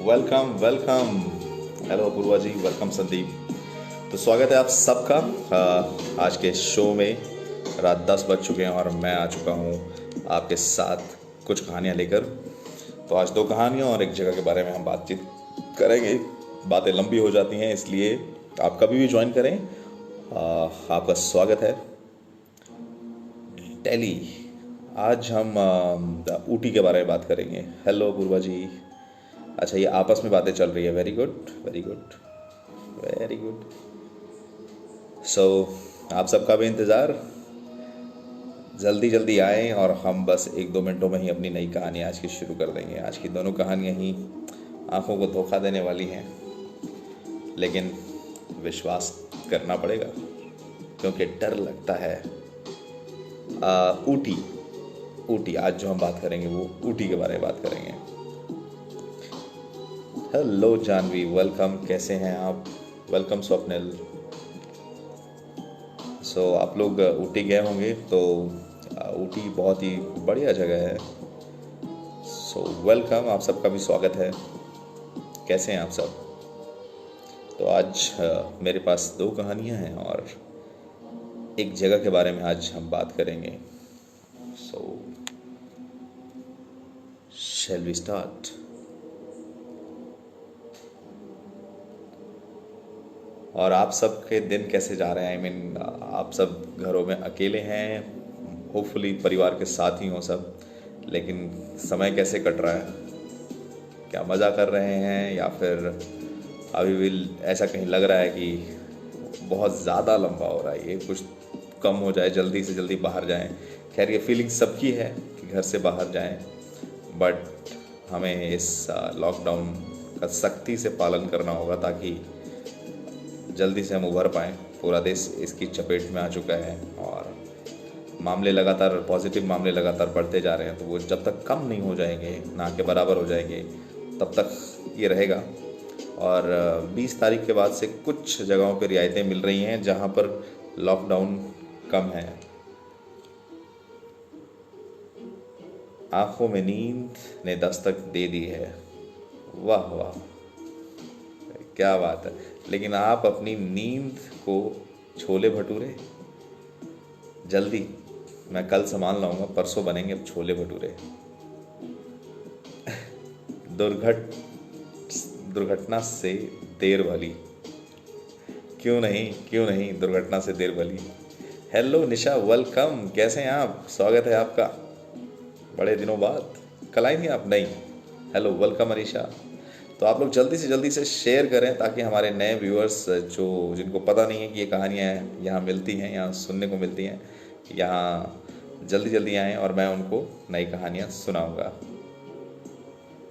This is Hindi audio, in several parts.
Welcome welcome. हेलो अपूर्वा जी, वेलकम संदीप। तो स्वागत है आप सबका आज के शो में। रात 10 बज चुके हैं और मैं आ चुका हूँ आपके साथ कुछ कहानियाँ लेकर। तो आज दो कहानियों और एक जगह के बारे में हम बातचीत करेंगे। बातें लंबी हो जाती हैं, इसलिए आप कभी भी ज्वाइन करें। आपका स्वागत है। दिल्ली। आज हम ऊटी के बारे में बात करेंगे। हेलो अपूर्वा जी। अच्छा, ये आपस में बातें चल रही है। Very good, very good, very good. So आप सबका भी इंतज़ार। जल्दी जल्दी आएँ और हम बस एक दो मिनटों में ही अपनी नई कहानी आज की शुरू कर देंगे। आज की दोनों कहानियाँ ही आंखों को धोखा देने वाली हैं, लेकिन विश्वास करना पड़ेगा क्योंकि डर लगता है। ऊटी। ऊटी आज जो हम बात करेंगे वो ऊटी के बारे में बात करेंगे। Hello Janhvi, welcome. कैसे हैं आप? वेलकम स्वप्निल। सो आप लोग ऊटी गए होंगे, तो ऊटी बहुत ही बढ़िया जगह है। सो वेलकम, आप सबका भी स्वागत है। कैसे हैं आप सब? तो आज मेरे पास दो कहानियां हैं और एक जगह के बारे में आज हम बात करेंगे। सो शैल वी स्टार्ट? और आप सबके दिन कैसे जा रहे हैं? आई मीन आप सब घरों में अकेले हैं, होपफुली परिवार के साथ ही हो सब, लेकिन समय कैसे कट रहा है? क्या मज़ा कर रहे हैं या फिर अभी भी ऐसा कहीं लग रहा है कि बहुत ज़्यादा लंबा हो रहा है, ये कुछ कम हो जाए, जल्दी से जल्दी बाहर जाएं। खैर, ये फीलिंग सबकी है कि घर से बाहर जाएं, बट हमें इस लॉकडाउन का सख्ती से पालन करना होगा ताकि जल्दी से हम उभर पाएँ। पूरा देश इसकी चपेट में आ चुका है और मामले लगातार, पॉजिटिव मामले लगातार बढ़ते जा रहे हैं। तो वो जब तक कम नहीं हो जाएंगे, ना के बराबर हो जाएंगे, तब तक ये रहेगा। और 20 तारीख के बाद से कुछ जगहों पर रियायतें मिल रही हैं जहां पर लॉकडाउन कम है। आंखों में नींद ने दस्तक दे दी है। वाह वाह, क्या बात है। लेकिन आप अपनी नींद को छोले भटूरे जल्दी, मैं कल सामान लाऊंगा, परसों बनेंगे अब छोले भटूरे। दुर्घटना से देर भली। क्यों नहीं, क्यों नहीं, दुर्घटना से देर भली। हेलो निशा, वेलकम। कैसे हैं आप? स्वागत है आपका बड़े दिनों बाद। कल आई थी आप? नहीं। Hello, welcome Anisha. तो आप लोग जल्दी से शेयर करें ताकि हमारे नए व्यूअर्स जिनको पता नहीं है कि ये कहानियाँ यहाँ मिलती हैं, यहाँ सुनने को मिलती हैं, यहाँ जल्दी जल्दी आएँ और मैं उनको नई कहानियाँ सुनाऊँगा।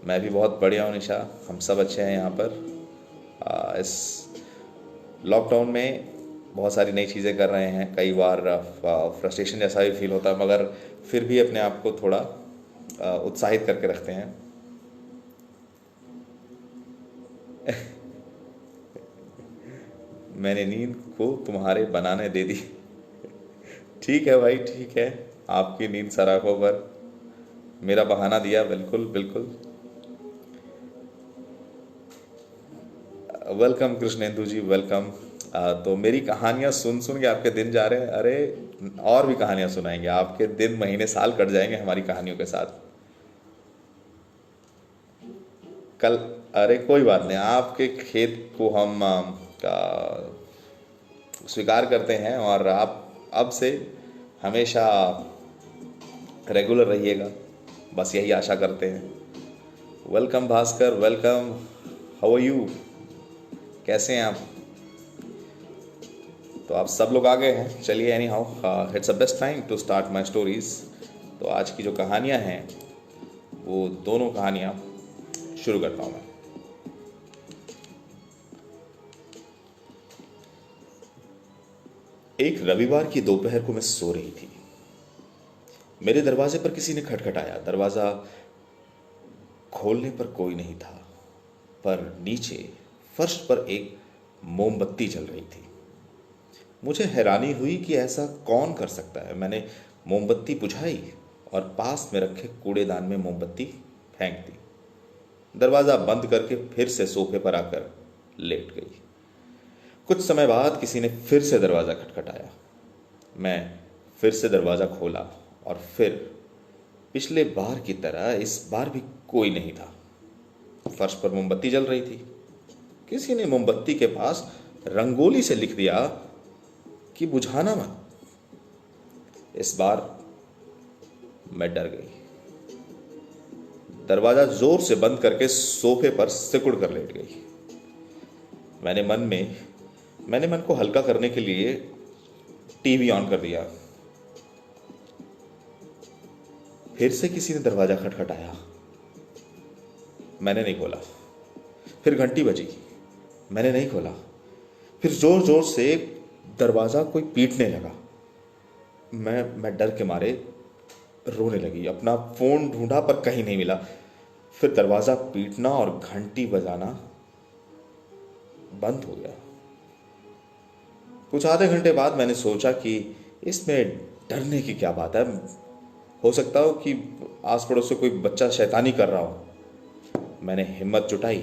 मैं भी बहुत बढ़िया हूँ निशा, हम सब अच्छे हैं यहाँ पर। इस लॉकडाउन में बहुत सारी नई चीज़ें कर रहे हैं। कई बार फ्रस्ट्रेशन जैसा भी फील होता है, मगर फिर भी अपने आप को थोड़ा उत्साहित करके रखते हैं। मैंने नींद को तुम्हारे बनाने दे दी। ठीक है भाई, ठीक है। आपकी नींद सराखों पर, मेरा बहाना दिया। बिल्कुल बिल्कुल। वेलकम कृष्णेंदु जी, वेलकम। तो मेरी कहानियाँ सुन सुन के आपके दिन जा रहे हैं? अरे, और भी कहानियाँ सुनाएंगे। आपके दिन, महीने, साल कट जाएंगे हमारी कहानियों के साथ। कल, अरे कोई बात नहीं, आपके खेत को हम स्वीकार करते हैं और आप अब से हमेशा रेगुलर रहिएगा, बस यही आशा करते हैं। Welcome Bhaskar, welcome. How are you? कैसे हैं आप? तो आप सब लोग आ गए हैं। चलिए, anyhow, it's a best time to start my stories. तो आज की जो कहानियाँ हैं वो दोनों कहानियाँ शुरू करता हूँ मैं। एक रविवार की दोपहर को मैं सो रही थी। मेरे दरवाजे पर किसी ने खटखटाया। दरवाज़ा खोलने पर कोई नहीं था, पर नीचे फर्श पर एक मोमबत्ती जल रही थी। मुझे हैरानी हुई कि ऐसा कौन कर सकता है। मैंने मोमबत्ती बुझाई और पास में रखे कूड़ेदान में मोमबत्ती फेंक दी। दरवाज़ा बंद करके फिर से सोफे पर आकर लेट गई। कुछ समय बाद किसी ने फिर से दरवाज़ा खटखटाया। मैं फिर से दरवाज़ा खोला और फिर पिछले बार की तरह इस बार भी कोई नहीं था। फर्श पर मोमबत्ती जल रही थी। किसी ने मोमबत्ती के पास रंगोली से लिख दिया कि बुझाना मत। इस बार मैं डर गई। दरवाजा जोर से बंद करके सोफे पर सिकुड़ कर लेट गई। मैंने मन को हल्का करने के लिए टीवी ऑन कर दिया। फिर से किसी ने दरवाजा खटखटाया। मैंने नहीं खोला। फिर घंटी बजी। मैंने नहीं खोला। फिर जोर जोर से दरवाजा कोई पीटने लगा। मैं डर के मारे रोने लगी। अपना फोन ढूंढा पर कहीं नहीं मिला। फिर दरवाजा पीटना और घंटी बजाना बंद हो गया। कुछ आधे घंटे बाद मैंने सोचा कि इसमें डरने की क्या बात है। हो सकता हो कि आस पड़ोस से कोई बच्चा शैतानी कर रहा हो। मैंने हिम्मत जुटाई,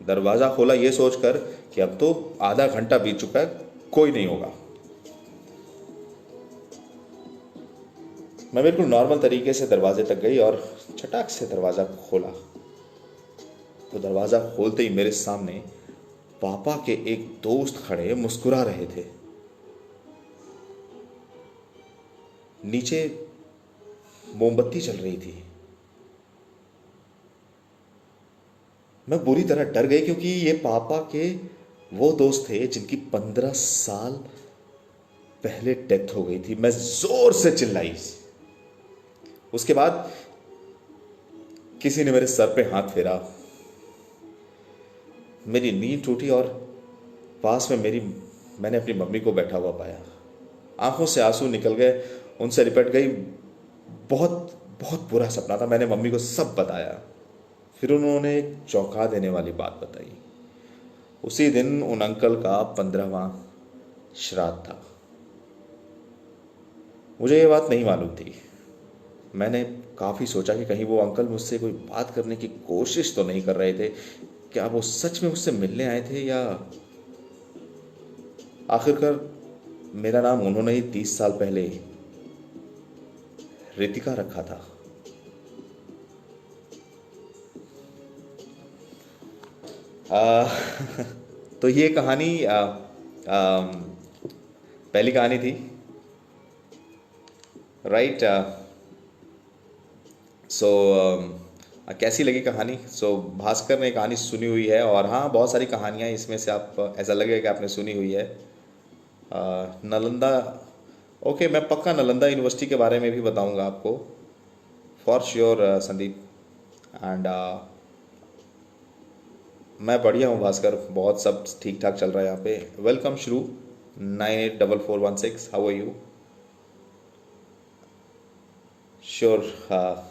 दरवाजा खोला ये सोचकर कि अब तो आधा घंटा बीत चुका है, कोई नहीं होगा। मैं बिल्कुल नॉर्मल तरीके से दरवाजे तक गई और चटाक से दरवाजा खोला तो दरवाजा खोलते ही मेरे सामने पापा के एक दोस्त खड़े मुस्कुरा रहे थे। नीचे मोमबत्ती जल रही थी। मैं बुरी तरह डर गई क्योंकि ये पापा के वो दोस्त थे जिनकी 15 साल पहले डेथ हो गई थी। मैं जोर से चिल्लाई। उसके बाद किसी ने मेरे सर पे हाथ फेरा। मेरी नींद टूटी और पास में मैंने अपनी मम्मी को बैठा हुआ पाया। आंखों से आंसू निकल गए, उनसे लिपट गई। बहुत बहुत बुरा सपना था। मैंने मम्मी को सब बताया। फिर उन्होंने एक चौंका देने वाली बात बताई। उसी दिन उन अंकल का 15वां श्राद्ध था। मुझे ये बात नहीं मालूम थी। मैंने काफ़ी सोचा कि कहीं वो अंकल मुझसे कोई बात करने की कोशिश तो नहीं कर रहे थे। क्या वो सच में मुझसे मिलने आए थे या आखिरकार मेरा नाम उन्होंने ही 30 साल पहले रितिका रखा था। आ, तो ये कहानी पहली कहानी थी, राइट। सो कैसी लगी कहानी? भास्कर ने कहानी सुनी हुई है और हाँ, बहुत सारी कहानियाँ इसमें से आप ऐसा लगेगा कि आपने सुनी हुई है। नालंदा, ओके, मैं पक्का नालंदा यूनिवर्सिटी के बारे में भी बताऊंगा आपको, फॉर श्योर संदीप। एंड मैं बढ़िया हूँ भास्कर, बहुत सब ठीक ठाक चल रहा है यहाँ पे। वेलकम श्रू 984416, हाउ आर यू? श्योर, हाँ।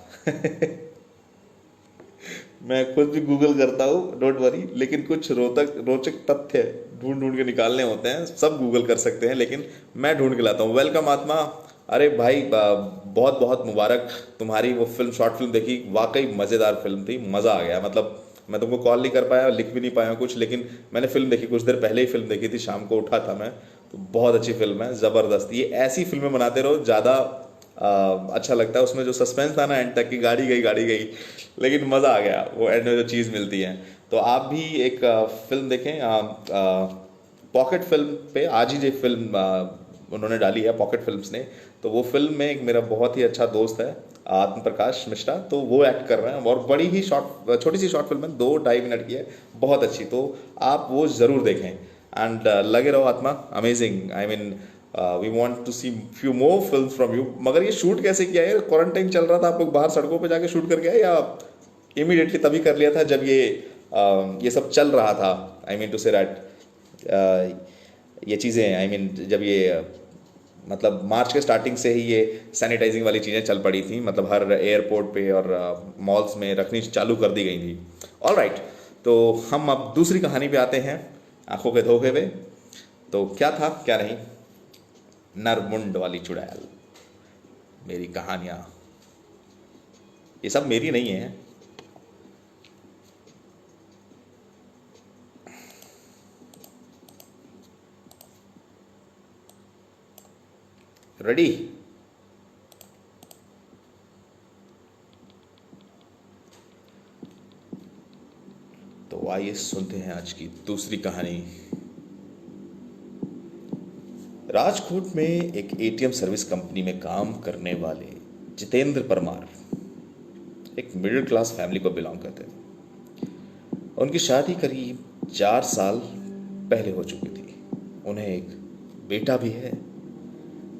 मैं खुद भी गूगल करता हूँ, डोंट वरी, लेकिन कुछ रोचक तथ्य ढूंढ ढूंढ के निकालने होते हैं। सब गूगल कर सकते हैं लेकिन मैं ढूंढ के लाता हूँ। वेलकम आत्मा। अरे भाई, बहुत बहुत मुबारक। तुम्हारी वो फिल्म, शॉर्ट फिल्म देखी, वाकई मज़ेदार फिल्म थी, मज़ा आ गया। मतलब मैं तुमको कॉल नहीं कर पाया, लिख भी नहीं पाया कुछ, लेकिन मैंने फिल्म देखी, कुछ देर पहले ही फिल्म देखी थी, शाम को उठा था मैं। तो बहुत अच्छी फिल्म है, ज़बरदस्त। ये ऐसी फिल्में बनाते रहो, ज़्यादा अच्छा लगता है। उसमें जो सस्पेंस था ना एंड तक की, गाड़ी गई, लेकिन मज़ा आ गया वो एंड में जो चीज़ मिलती है। तो आप भी एक फिल्म देखें, पॉकेट फिल्म पे आज ही जो फिल्म उन्होंने डाली है पॉकेट फिल्म्स ने, तो वो फिल्म में एक मेरा बहुत ही अच्छा दोस्त है आत्म प्रकाश मिश्रा, तो वो एक्ट कर रहे हैं और बड़ी ही छोटी सी शॉर्ट फिल्म है, 2-2.5 मिनट की है, बहुत अच्छी। तो आप वो ज़रूर देखें एंड लगे रहो आत्मा, amazing. I mean we want to see few more film from you. मगर ये शूट कैसे किया है? क्वारंटाइन चल रहा था, आप लोग बाहर सड़कों पे जाके शूट करके आए या इमीडिएटली तभी कर लिया था जब ये सब चल रहा था? I mean to say that ये चीज़ें, आई मीन जब ये मतलब मार्च के स्टार्टिंग से ही ये सैनिटाइजिंग वाली चीज़ें चल पड़ी थी, मतलब हर एयरपोर्ट पे और मॉल्स में रखनी चालू कर दी गई थी। ऑल राइट, तो हम अब दूसरी कहानी पे आते हैं, आंखों के धोखे पे। तो क्या था क्या नहीं, नरमुंड वाली चुड़ैल। मेरी कहानियाँ ये सब मेरी नहीं है, रेडी? तो आइए सुनते हैं आज की दूसरी कहानी। राजकोट में एक एटीएम सर्विस कंपनी में काम करने वाले जितेंद्र परमार एक मिडिल क्लास फैमिली को बिलोंग करते थे। उनकी शादी करीब 4 साल पहले हो चुकी थी। उन्हें एक बेटा भी है।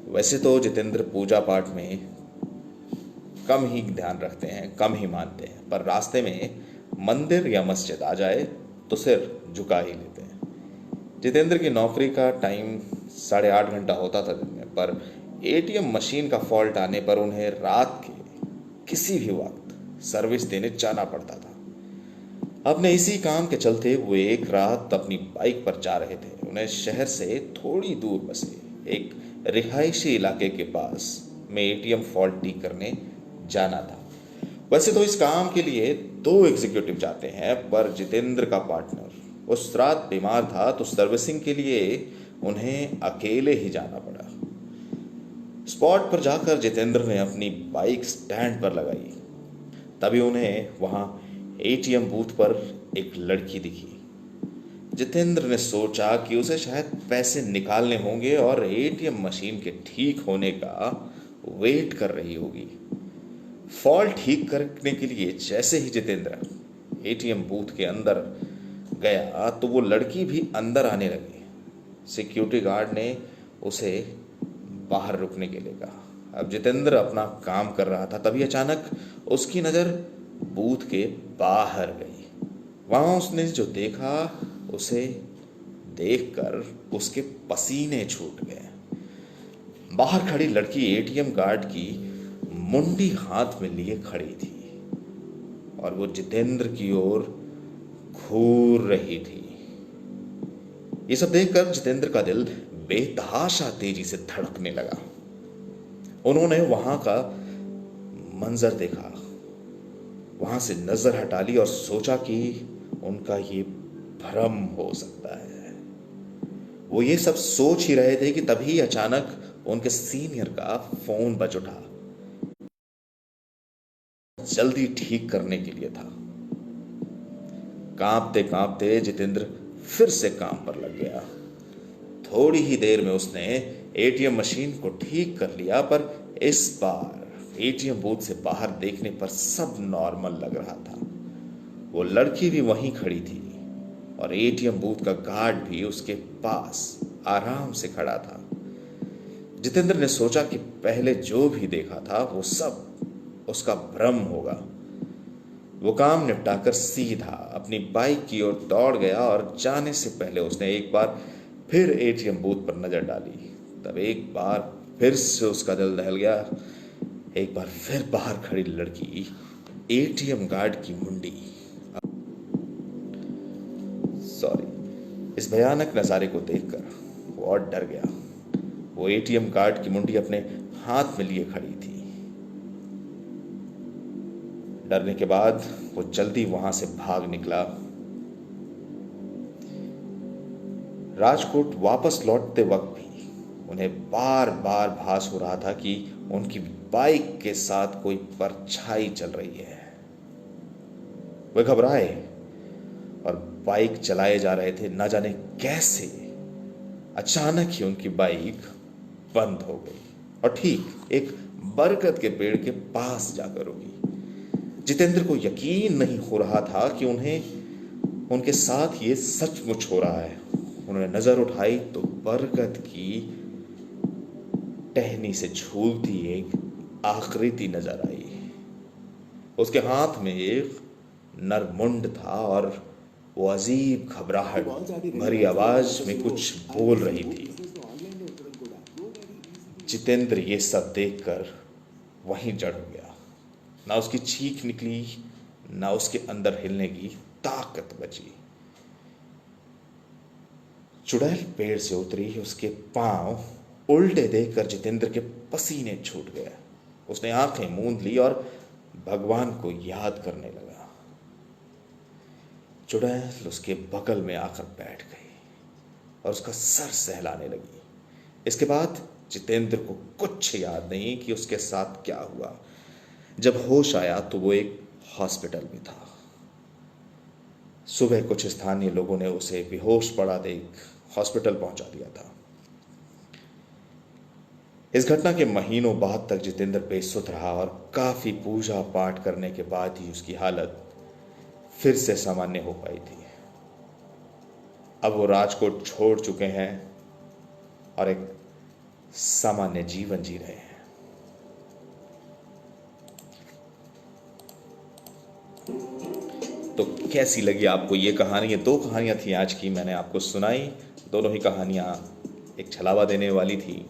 वैसे तो जितेंद्र पूजा पाठ में कम ही ध्यान रखते हैं, कम ही मानते हैं, पर रास्ते में मंदिर या मस्जिद आ जाए तो सिर झुका ही लेते हैं। जितेंद्र की नौकरी का टाइम 8.5 घंटा होता था दिन में, पर एटीएम मशीन का फॉल्ट आने पर उन्हें रात के किसी भी वक्त सर्विस देने जाना पड़ता था। अपने इसी काम के चलते वो एक रात अपनी बाइक पर जा रहे थे। उन्हें शहर से थोड़ी दूर बसे एक रिहायशी इलाके के पास में एटीएम फॉल्ट ठीक करने जाना था। वैसे तो इस काम के लिए 2 एग्जीक्यूटिव जाते हैं, पर जितेंद्र का पार्टनर उस रात बीमार था, तो सर्विसिंग के लिए उन्हें अकेले ही जाना पड़ा। स्पॉट पर जाकर जितेंद्र ने अपनी बाइक स्टैंड पर लगाई। तभी उन्हें वहां एटीएम बूथ पर एक लड़की दिखी। जितेंद्र ने सोचा कि उसे शायद पैसे निकालने होंगे और एटीएम मशीन के ठीक होने का वेट कर रही होगी। फॉल्ट ठीक करने के लिए जैसे ही जितेंद्र एटीएम बूथ के अंदर गया तो वो लड़की भी अंदर आने लगी। सिक्योरिटी गार्ड ने उसे बाहर रुकने के लिए कहा। अब जितेंद्र अपना काम कर रहा था, तभी अचानक उसकी नज़र बूथ के बाहर गई। वहां उसने जो देखा उसे देखकर उसके पसीने छूट गए। बाहर खड़ी लड़की एटीएम गार्ड की मुंडी हाथ में लिए खड़ी थी और वो जितेंद्र की ओर घूर रही थी। ये सब देखकर जितेंद्र का दिल बेतहाशा तेजी से धड़कने लगा। उन्होंने वहां का मंजर देखा, वहां से नजर हटा ली और सोचा कि उनका ये भ्रम हो सकता है। वो ये सब सोच ही रहे थे कि तभी अचानक उनके सीनियर का फोन बज उठा। जल्दी ठीक करने के लिए था। कांपते कांपते जितेंद्र फिर से काम पर लग गया। थोड़ी ही देर में उसने एटीएम मशीन को ठीक कर लिया, पर इस बार एटीएम बूथ से बाहर देखने पर सब नॉर्मल लग रहा था। वो लड़की भी वहीं खड़ी थी और एटीएम बूथ का गार्ड भी उसके पास आराम से खड़ा था। जितेंद्र ने सोचा कि पहले जो भी देखा था वो सब उसका भ्रम होगा। वो काम निपटाकर सीधा अपनी बाइक की ओर दौड़ गया और जाने से पहले उसने एक बार फिर एटीएम बूथ पर नजर डाली। तब एक बार फिर से उसका दिल दहल गया। एक बार फिर बाहर खड़ी लड़की एटीएम गार्ड की मुंडी, इस भयानक नजारे को देखकर वो और डर गया। वो एटीएम गार्ड की मुंडी अपने हाथ में लिए खड़ी थी। डरने के बाद वो जल्दी वहां से भाग निकला। राजकोट वापस लौटते वक्त भी उन्हें बार बार भास हो रहा था कि उनकी बाइक के साथ कोई परछाई चल रही है। वे घबराए और बाइक चलाए जा रहे थे। न जाने कैसे अचानक ही उनकी बाइक बंद हो गई और ठीक एक बरगद के पेड़ के पास जाकर रुकी। जितेंद्र को यकीन नहीं हो रहा था कि उनके साथ ये सचमुच हो रहा है। उन्होंने नजर उठाई तो बरगद की टहनी से झूलती एक आकृति नजर आई। उसके हाथ में एक नरमुंड था और वो अजीब घबराहट भरी आवाज में कुछ बोल रही थी। जितेंद्र ये सब देखकर वहीं जड़ हो गया। ना उसकी चीख निकली, ना उसके अंदर हिलने की ताकत बची। चुड़ैल पेड़ से उतरी, उसके पांव उल्टे देखकर जितेंद्र के पसीने छूट गए। उसने आंखें मूंद ली और भगवान को याद करने लगा। चुड़ैल उसके बगल में आकर बैठ गई और उसका सर सहलाने लगी। इसके बाद जितेंद्र को कुछ याद नहीं कि उसके साथ क्या हुआ। जब होश आया तो वो एक हॉस्पिटल में था। सुबह कुछ स्थानीय लोगों ने उसे बेहोश पड़ा देख हॉस्पिटल पहुंचा दिया था। इस घटना के महीनों बाद तक जितेंद्र बेसुध रहा और काफी पूजा पाठ करने के बाद ही उसकी हालत फिर से सामान्य हो पाई थी। अब वो राजकोट छोड़ चुके हैं और एक सामान्य जीवन जी रहे हैं। तो कैसी लगी आपको ये कहानी? ये दो कहानियां थी आज की, मैंने आपको सुनाई। दोनों ही कहानियां एक छलावा देने वाली थी,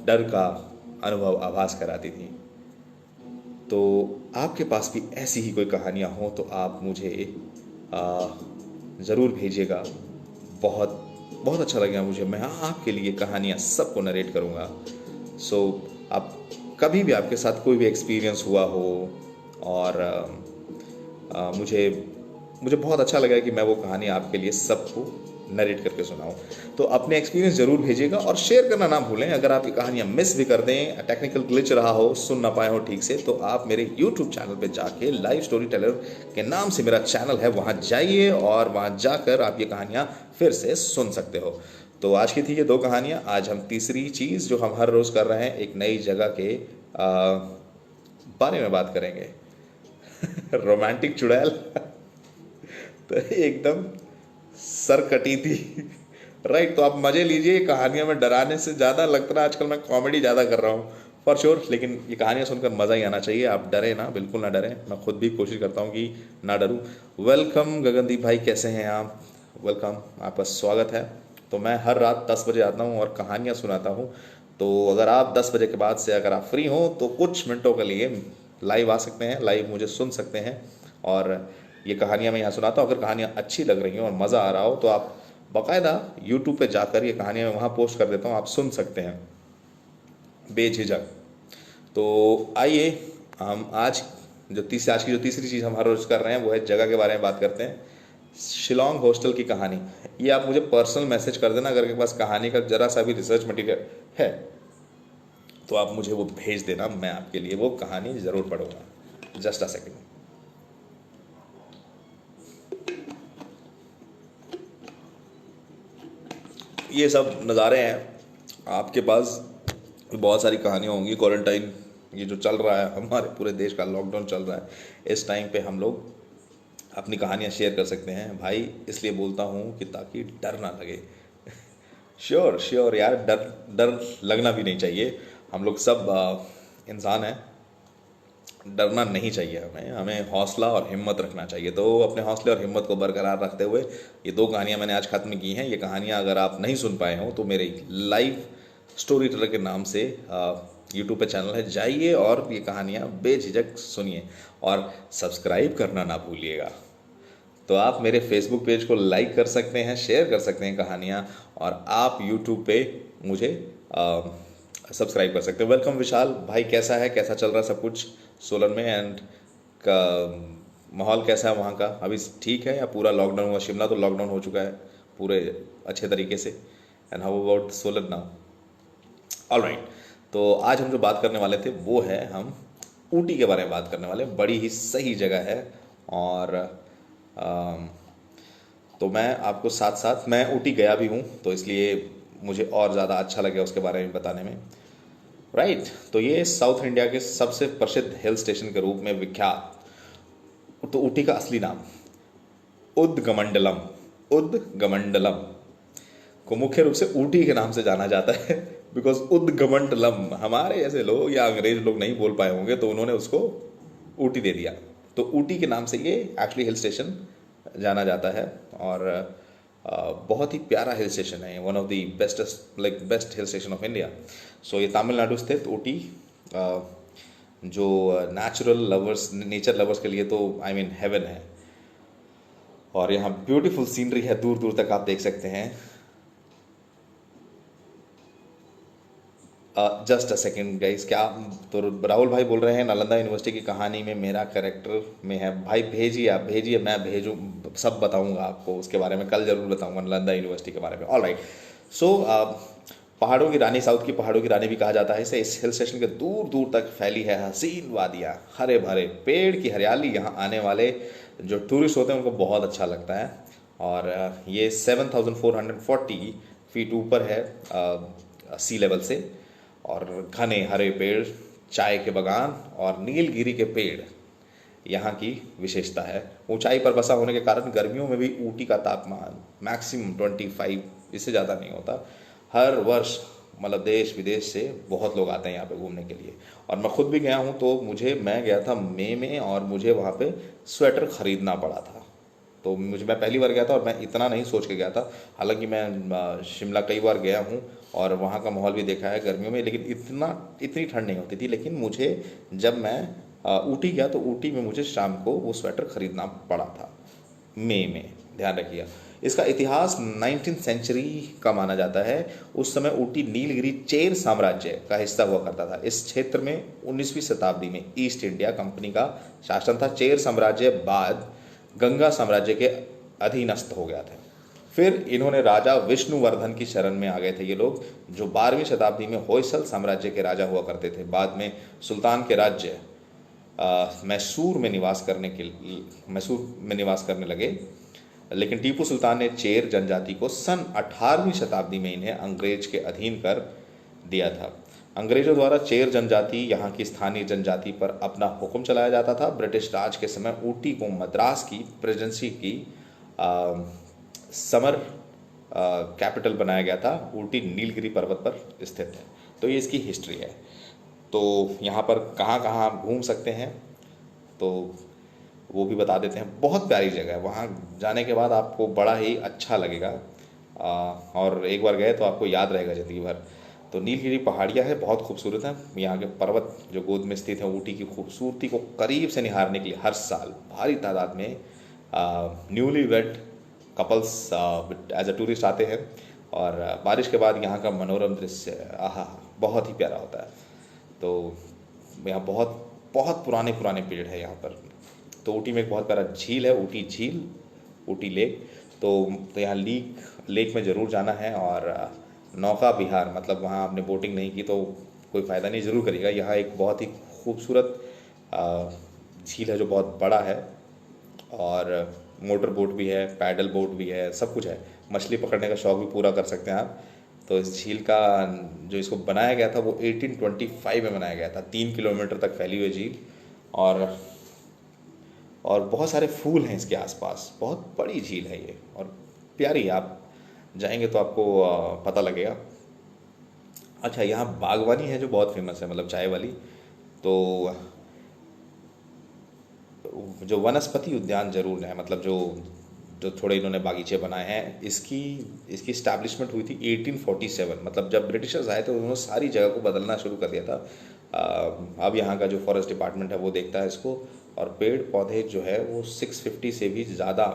डर का अनुभव आभास कराती थी। तो आपके पास भी ऐसी ही कोई कहानियां हो तो आप मुझे ज़रूर भेजिएगा। बहुत बहुत अच्छा लगेगा मुझे। मैं आपके लिए कहानियां सबको नरेट करूँगा। सो आप कभी भी आपके साथ कोई भी एक्सपीरियंस हुआ हो और मुझे मुझे बहुत अच्छा लगा कि मैं वो कहानी आपके लिए सबको नरेट करके सुनाऊं। तो अपने एक्सपीरियंस जरूर भेजिएगा और शेयर करना ना भूलें। अगर आपकी कहानियां मिस भी कर दें, टेक्निकल ग्लिच रहा हो, सुन ना पाए हो ठीक से, तो आप मेरे YouTube चैनल पे जाके लाइव स्टोरी टेलर के नाम से मेरा चैनल है, वहाँ जाइए और वहाँ जाकर आप ये कहानियाँ फिर से सुन सकते हो। तो आज की थी ये दो कहानियाँ। आज हम तीसरी चीज़ जो हम हर रोज़ कर रहे हैं, एक नई जगह के बारे में बात करेंगे। रोमांटिक चुड़ैल तो एकदम सर कटी थी। राइट, तो आप मजे लीजिए। कहानियां में डराने से ज़्यादा लगता है आजकल मैं कॉमेडी ज़्यादा कर रहा हूँ फॉर श्योर, लेकिन ये कहानियां सुनकर मज़ा ही आना चाहिए। आप डरे ना, बिल्कुल ना डरें। मैं खुद भी कोशिश करता हूँ कि ना डरूँ। वेलकम गगनदीप भाई, कैसे हैं आप? वेलकम, आपका स्वागत है। तो मैं हर रात 10 बजे आता हूँ और कहानियाँ सुनाता हूँ। तो अगर आप 10 बजे के बाद से अगर आप फ्री हो तो कुछ मिनटों के लिए लाइव आ सकते हैं, लाइव मुझे सुन सकते हैं और ये कहानियाँ मैं यहाँ सुनाता हूँ। अगर कहानियाँ अच्छी लग रही हो और मज़ा आ रहा हो तो आप बाकायदा यूट्यूब पे जाकर ये कहानियाँ मैं वहाँ पोस्ट कर देता हूँ, आप सुन सकते हैं बेझिझक। तो आइए हम आज की जो तीसरी चीज़ हम हर रोज़ कर रहे हैं वो है जगह के बारे में बात करते हैं। शिलोंग हॉस्टल की कहानी। ये आप मुझे पर्सनल मैसेज कर देना अगर आपके पास कहानी का ज़रा सा भी रिसर्च मटेरियल है तो आप मुझे वो भेज देना, मैं आपके लिए वो कहानी ज़रूर पढ़ूंगा। Just a second. ये सब नज़ारे हैं, आपके पास बहुत सारी कहानियाँ होंगी। क्वारंटाइन ये जो चल रहा है, हमारे पूरे देश का लॉकडाउन चल रहा है, इस टाइम पे हम लोग अपनी कहानियाँ शेयर कर सकते हैं भाई। इसलिए बोलता हूँ कि ताकि डर ना लगे। श्योर यार, डर डर लगना भी नहीं चाहिए। हम लोग सब इंसान हैं, डरना नहीं चाहिए। हमें हौसला और हिम्मत रखना चाहिए। तो अपने हौसले और हिम्मत को बरकरार रखते हुए ये दो कहानियाँ मैंने आज ख़त्म की हैं। ये कहानियाँ अगर आप नहीं सुन पाए हो तो मेरे लाइव स्टोरी टेलर के नाम से यूट्यूब पे चैनल है, जाइए और ये कहानियाँ बेझिझक सुनिए और सब्सक्राइब करना ना भूलिएगा। तो आप मेरे फेसबुक पेज को लाइक कर सकते हैं, शेयर कर सकते हैं कहानियाँ, और आप यूट्यूब पे मुझे सब्सक्राइब कर सकते हैं। वेलकम विशाल भाई, कैसा है, कैसा चल रहा है सब कुछ सोलन में? एंड का माहौल कैसा है वहाँ का? अभी ठीक है या पूरा लॉकडाउन हुआ? शिमला तो लॉकडाउन हो चुका है पूरे अच्छे तरीके से। And how about Solan now? Alright, तो आज हम जो बात करने वाले थे वो है, हम ऊटी के बारे में बात करने वाले। बड़ी ही सही जगह है और तो मैं आपको साथ साथ, मैं ऊटी गया भी हूँ तो इसलिए मुझे और ज़्यादा अच्छा लगे उसके बारे में बताने में। राइट, तो ये साउथ इंडिया के सबसे प्रसिद्ध हिल स्टेशन के रूप में विख्यात, तो ऊटी का असली नाम उदगमंडलम, उदगमंडलम को मुख्य रूप से ऊटी के नाम से जाना जाता है। बिकॉज उदगमंडलम हमारे जैसे लोग या अंग्रेज लोग नहीं बोल पाए होंगे तो उन्होंने उसको ऊटी दे दिया। तो ऊटी के नाम से ये एक्चुअली हिल स्टेशन जाना जाता है और बहुत ही प्यारा हिल स्टेशन है। One of the best hill station of India. So ये तमिलनाडु स्थित ऊटी, जो नेचुरल लवर्स, नेचर लवर्स के लिए तो आई मीन हेवन है। और यहाँ ब्यूटीफुल सीनरी है, दूर दूर तक आप देख सकते हैं। जस्ट अ सेकेंड गाइस, क्या तो राहुल भाई बोल रहे हैं नालंदा यूनिवर्सिटी की कहानी में मेरा कैरेक्टर में है। भाई भेजिए, आप भेजिए, मैं भेजूँ, सब बताऊंगा आपको उसके बारे में, कल जरूर बताऊंगा नालंदा यूनिवर्सिटी के बारे में। ऑल राइट, सो पहाड़ों की रानी, साउथ की पहाड़ों की रानी भी कहा जाता है इसे। इस हिल स्टेशन के दूर दूर तक फैली है हसीन वादियाँ, हरे भरे पेड़ की हरियाली। यहाँ आने वाले जो टूरिस्ट होते हैं उनको बहुत अच्छा लगता है। और ये 7,440 फीट ऊपर है सी लेवल से। और घने हरे पेड़, चाय के बागान और नीलगिरी के पेड़ यहाँ की विशेषता है। ऊंचाई पर बसा होने के कारण गर्मियों में भी ऊटी का तापमान मैक्सिमम 25, इससे ज़्यादा नहीं होता। हर वर्ष मतलब देश विदेश से बहुत लोग आते हैं यहाँ पे घूमने के लिए। और मैं खुद भी गया हूँ, तो मैं गया था मई में और मुझे वहाँ पे स्वेटर ख़रीदना पड़ा था। तो मैं पहली बार गया था और मैं इतना नहीं सोच के गया था। हालांकि मैं शिमला कई बार गया हूँ और वहाँ का माहौल भी देखा है गर्मियों में, लेकिन इतनी ठंड नहीं होती थी। लेकिन मुझे जब मैं ऊटी गया तो ऊटी में मुझे शाम को वो स्वेटर ख़रीदना पड़ा था, मई में, ध्यान रखिए। इसका इतिहास 19th सेंचुरी का माना जाता है। उस समय ऊटी नीलगिरी चेर साम्राज्य का हिस्सा हुआ करता था। इस क्षेत्र में 19वीं शताब्दी में ईस्ट इंडिया कंपनी का शासन था। चेर साम्राज्य बाद गंगा साम्राज्य के अधीनस्थ हो गया था। फिर इन्होंने राजा विष्णुवर्धन की शरण में आ गए थे ये लोग, जो 12वीं शताब्दी में होयसल साम्राज्य के राजा हुआ करते थे। बाद में सुल्तान के राज्य मैसूर में निवास करने लगे। लेकिन टीपू सुल्तान ने चेर जनजाति को सन 18वीं शताब्दी में इन्हें अंग्रेज के अधीन कर दिया था। अंग्रेजों द्वारा चेर जनजाति, यहाँ की स्थानीय जनजाति पर अपना हुक्म चलाया जाता था। ब्रिटिश राज के समय ऊटी को मद्रास की प्रेसिडेंसी की समर कैपिटल बनाया गया था। ऊटी नीलगिरी पर्वत पर स्थित है। तो ये इसकी हिस्ट्री है। तो यहाँ पर कहाँ कहाँ घूम सकते हैं तो वो भी बता देते हैं। बहुत प्यारी जगह है, वहाँ जाने के बाद आपको बड़ा ही अच्छा लगेगा और एक बार गए तो आपको याद रहेगा ज़िंदगी भर। तो नीलगिरी पहाड़ियाँ है, बहुत खूबसूरत हैं। यहाँ के पर्वत जो गोद में स्थित हैं, ऊटी की खूबसूरती को करीब से निहारने के लिए हर साल भारी तादाद में newly wed couples as a tourist आते हैं। और बारिश के बाद यहाँ का मनोरम दृश्य आहा बहुत ही प्यारा होता है। तो यहाँ बहुत बहुत पुराने पुराने पेड़ है यहाँ पर। तो ऊटी में एक बहुत प्यारा झील है, ऊटी झील, ऊटी लेक। तो यहाँ लेक में ज़रूर जाना है। और नौका विहार, मतलब वहाँ आपने बोटिंग नहीं की तो कोई फ़ायदा नहीं, ज़रूर करिएगा। यहाँ एक बहुत ही खूबसूरत झील है जो बहुत बड़ा है। और मोटर बोट भी है, पैडल बोट भी है, सब कुछ है। मछली पकड़ने का शौक़ भी पूरा कर सकते हैं आप। तो इस झील का जो इसको बनाया गया था वो 1825 में बनाया गया था। 3 किलोमीटर तक फैली हुई झील। और बहुत सारे फूल हैं इसके आसपास। बहुत बड़ी झील है ये और प्यारी। आप जाएंगे तो आपको पता लगेगा। अच्छा, यहाँ बागवानी है जो बहुत फेमस है, मतलब चाय वाली। तो जो वनस्पति उद्यान जरूर है, मतलब जो थोड़े इन्होंने बागीचे बनाए हैं। इसकी इस्टेब्लिशमेंट हुई थी 1847, मतलब जब ब्रिटिशर्स आए तो उन्होंने सारी जगह को बदलना शुरू कर दिया था। अब यहाँ का जो फॉरेस्ट डिपार्टमेंट है वो देखता है इसको। और पेड़ पौधे जो है वो 650 से भी ज़्यादा,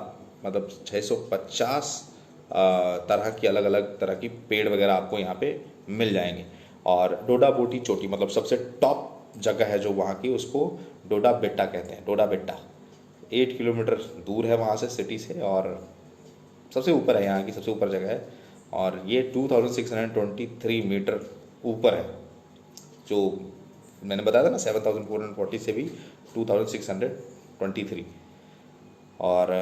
मतलब 650 तरह की अलग अलग तरह की पेड़ वगैरह आपको यहाँ पे मिल जाएंगे। और डोडा बोटी चोटी, मतलब सबसे टॉप जगह है जो वहाँ की, उसको डोडा बेट्टा कहते हैं। डोडा बेट्टा 8 किलोमीटर दूर है वहाँ से, सिटी से, और सबसे ऊपर है, यहाँ की सबसे ऊपर जगह है। और ये 2623 मीटर ऊपर है। जो मैंने बताया था ना 7440 से भी 2623। और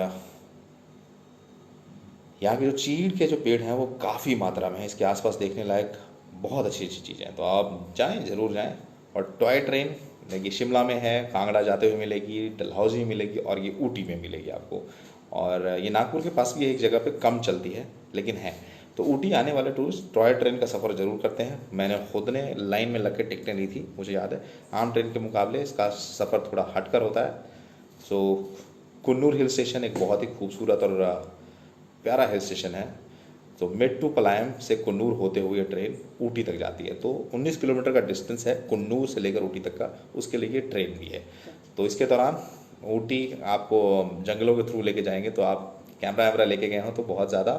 यहाँ के जो चीड़ के जो पेड़ हैं वो काफ़ी मात्रा में है। इसके आसपास देखने लायक बहुत अच्छी अच्छी चीज़ें हैं। तो आप जाएं, ज़रूर जाएं। और टॉय ट्रेन देखिए शिमला में है, कांगड़ा जाते हुए मिलेगी, डलहौजी में मिलेगी और ये ऊटी में मिलेगी आपको। और ये नागपुर के पास भी एक जगह पे कम चलती है लेकिन है। तो ऊटी आने वाले टूरिस्ट टॉय ट्रेन का सफ़र ज़रूर करते हैं। मैंने खुद ने लाइन में लग के टिकटें ली थी, मुझे याद है। आम ट्रेन के मुकाबले इसका सफ़र थोड़ा हटकर होता है। सो कुन्नूर हिल स्टेशन एक बहुत ही खूबसूरत और प्यारा हिल स्टेशन है। तो मेट्टुपलायम से कुन्नूर होते हुए ट्रेन ऊटी तक जाती है। तो 19 किलोमीटर का डिस्टेंस है कुन्नूर से लेकर ऊटी तक का, उसके लिए ट्रेन भी है। तो इसके दौरान ऊटी आपको जंगलों के थ्रू लेके जाएंगे। तो आप कैमरा वैमरा लेके गए हो तो बहुत ज़्यादा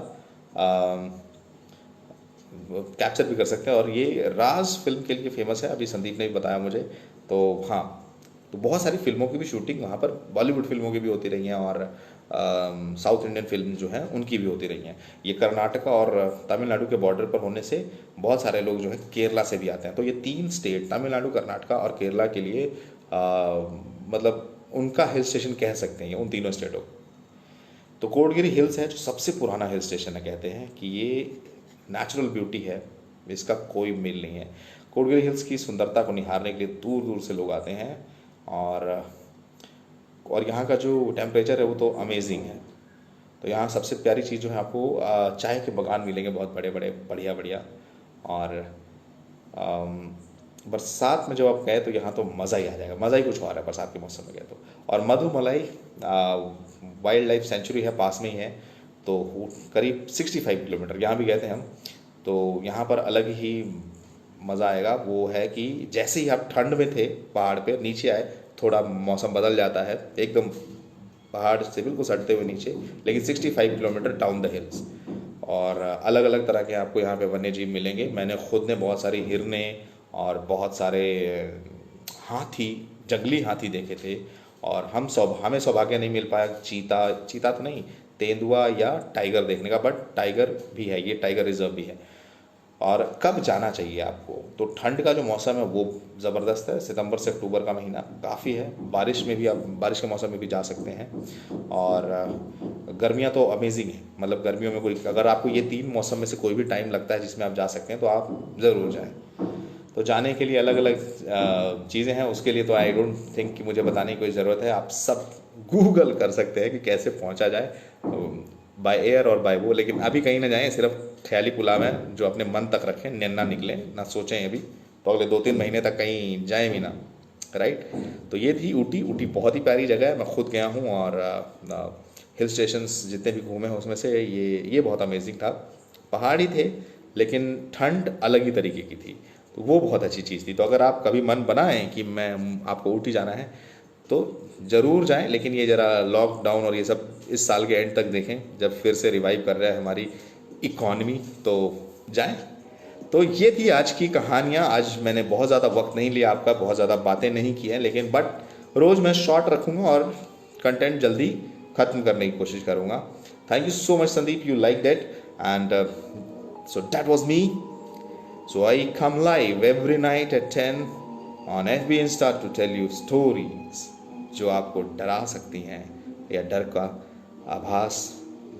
कैप्चर भी कर सकते हैं। और ये राज फिल्म के लिए फेमस है, अभी संदीप ने भी बताया मुझे। तो हाँ, तो बहुत सारी फिल्मों की भी शूटिंग वहाँ पर, बॉलीवुड फिल्मों की भी होती रही हैं। और साउथ इंडियन फिल्म जो हैं उनकी भी होती रही हैं। ये कर्नाटका और तमिलनाडु के बॉर्डर पर होने से बहुत सारे लोग जो है केरला से भी आते हैं। तो ये 3 स्टेट तमिलनाडु, कर्नाटका और केरला के लिए मतलब उनका हिल स्टेशन कह सकते हैं उन तीनों स्टेटों को। तो कोटगिरी हिल्स है जो सबसे पुराना हिल स्टेशन है। कहते हैं कि ये नेचुरल ब्यूटी है, इसका कोई मेल नहीं है। कोटगिरी हिल्स की सुंदरता को निहारने के लिए दूर दूर से लोग आते हैं और यहाँ का जो टेम्परेचर है वो तो अमेजिंग है। तो यहाँ सबसे प्यारी चीज़ जो है आपको चाय के बागान मिलेंगे बहुत बड़े बड़े बढ़िया बढ़िया। और बरसात में जब आप गए तो यहाँ तो मज़ा ही आ जाएगा, मज़ा ही कुछ और है बरसात के मौसम में गए तो। और मधुमलाई वाइल्ड लाइफ सेंचुरी है, पास में ही है, तो करीब 65 किलोमीटर, यहाँ भी गए थे हम। तो यहाँ पर अलग ही मज़ा आएगा। वो है कि जैसे ही आप ठंड में थे पहाड़ पे नीचे आए, थोड़ा मौसम बदल जाता है, एकदम पहाड़ से बिल्कुल सटते हुए नीचे, लेकिन 65 किलोमीटर डाउन द हिल्स। और अलग अलग तरह के आपको यहाँ पे वन्य जीव मिलेंगे। मैंने खुद ने बहुत सारी हिरने और बहुत सारे हाथी, जंगली हाथी देखे थे। और हमें सौभाग्य नहीं मिल पाया चीता तो नहीं, तेंदुआ या टाइगर देखने का, बट टाइगर भी है, ये टाइगर रिजर्व भी है। और कब जाना चाहिए आपको, तो ठंड का जो मौसम है वो ज़बरदस्त है, सितंबर से अक्टूबर का महीना काफ़ी है। बारिश में भी आप बारिश के मौसम में भी जा सकते हैं। और गर्मियाँ तो अमेजिंग है, मतलब गर्मियों में कोई, अगर आपको ये 3 मौसम में से कोई भी टाइम लगता है जिसमें आप जा सकते हैं तो आप ज़रूर जाएँ। तो जाने के लिए अलग अलग चीज़ें हैं, उसके लिए तो आई डोंट थिंक कि मुझे बताने की कोई ज़रूरत है। आप सब गूगल कर सकते हैं कि कैसे पहुंचा जाए, बाय एयर और बाय वो। लेकिन अभी कहीं ना जाएं, सिर्फ ख्याली पुलाव है जो अपने मन तक रखें, ना निकलें, ना सोचें अभी, तो अगले 2-3 महीने तक कहीं जाएं भी ना, राइट। तो ये थी ऊटी बहुत ही प्यारी जगह है, मैं खुद गया हूँ। और हिल स्टेशंस जितने भी घूमे हैं उसमें से ये बहुत अमेजिंग था। पहाड़ी थे लेकिन ठंड अलग ही तरीके की थी, तो वो बहुत अच्छी चीज़ थी। तो अगर आप कभी मन बनाएं कि मैं आपको ऊटी जाना है तो ज़रूर जाएं, लेकिन ये ज़रा लॉकडाउन और ये सब इस साल के एंड तक देखें, जब फिर से रिवाइव कर रहा है हमारी इकॉनमी, तो जाएं। तो ये थी आज की कहानियाँ। आज मैंने बहुत ज़्यादा वक्त नहीं लिया आपका, बहुत ज़्यादा बातें नहीं की हैं, लेकिन बट रोज़ मैं शॉर्ट रखूँगा और कंटेंट जल्दी ख़त्म करने की कोशिश करूँगा। Thank you so much Sandeep, you like that, and so that was me. So I come live every night at 10 on FB Insta to tell you stories जो आपको डरा सकती हैं या डर का आभास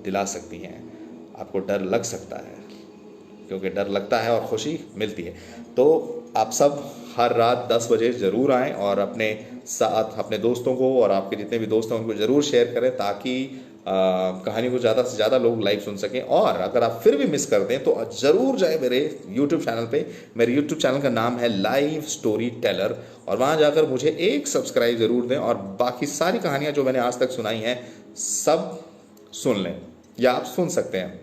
दिला सकती हैं। आपको डर लग सकता है, क्योंकि डर लगता है और खुशी मिलती है। तो आप सब हर रात 10 बजे ज़रूर आएँ और अपने साथ अपने दोस्तों को और आपके जितने भी दोस्त हैं उनको ज़रूर शेयर करें, ताकि कहानी को ज़्यादा से ज़्यादा लोग लाइव सुन सकें। और अगर आप फिर भी मिस कर दें तो ज़रूर जाए मेरे YouTube चैनल पे। मेरे YouTube चैनल का नाम है लाइव स्टोरी टेलर, और वहाँ जाकर मुझे एक सब्सक्राइब ज़रूर दें और बाकी सारी कहानियाँ जो मैंने आज तक सुनाई हैं सब सुन लें, या आप सुन सकते हैं,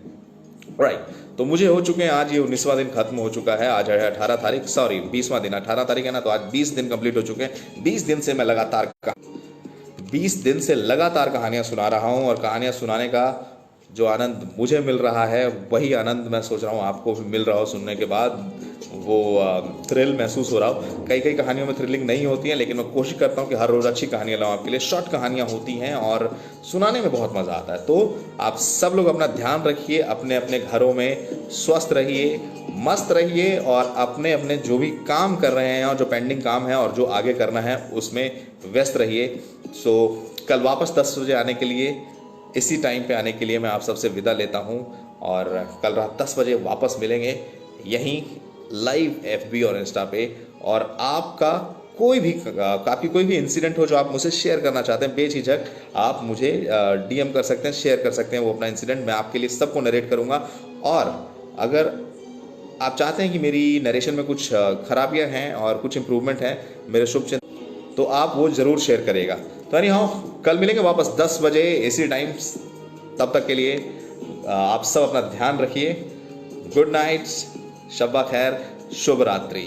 राइट। तो मुझे हो चुके हैं, आज ये 19वां दिन खत्म हो चुका है। आज है 18 तारीख, सॉरी 20वां दिन, 18 तारीख है ना, तो आज 20 दिन कंप्लीट हो चुके हैं। 20 दिन से मैं लगातार 20 दिन से लगातार कहानियाँ सुना रहा हूँ, और कहानियाँ सुनाने का जो आनंद मुझे मिल रहा है वही आनंद मैं सोच रहा हूँ आपको भी मिल रहा हो। सुनने के बाद वो थ्रिल महसूस हो रहा हो। कई कहानियों में थ्रिलिंग नहीं होती हैं, लेकिन मैं कोशिश करता हूँ कि हर रोज़ अच्छी कहानियाँ लाऊं आपके लिए। शॉर्ट कहानियाँ होती हैं और सुनाने में बहुत मज़ा आता है। तो आप सब लोग अपना ध्यान रखिए, अपने अपने घरों में स्वस्थ रहिए, मस्त रहिए, और अपने अपने जो भी काम कर रहे हैं और जो पेंडिंग काम है और जो आगे करना है उसमें व्यस्त रहिए। सो कल वापस 10 बजे आने के लिए, इसी टाइम पे आने के लिए मैं आप सबसे विदा लेता हूँ, और कल रात 10 बजे वापस मिलेंगे यहीं लाइव FB और इंस्टा पे। और आपका कोई भी इंसिडेंट हो जो आप मुझसे शेयर करना चाहते हैं, बेझिझक आप मुझे DM कर सकते हैं, शेयर कर सकते हैं वो अपना इंसिडेंट, मैं आपके लिए सबको नरेट करूँगा। और अगर आप चाहते हैं कि मेरी नरेशन में कुछ खराबियाँ हैं और कुछ इम्प्रूवमेंट है, मेरे शुभचिंतक, तो आप वो ज़रूर शेयर करेगा। तो यानी हाँ, कल मिलेंगे वापस 10 बजे इसी टाइम। तब तक के लिए आप सब अपना ध्यान रखिए। गुड नाइट, शब्बा खैर, शुभ रात्रि।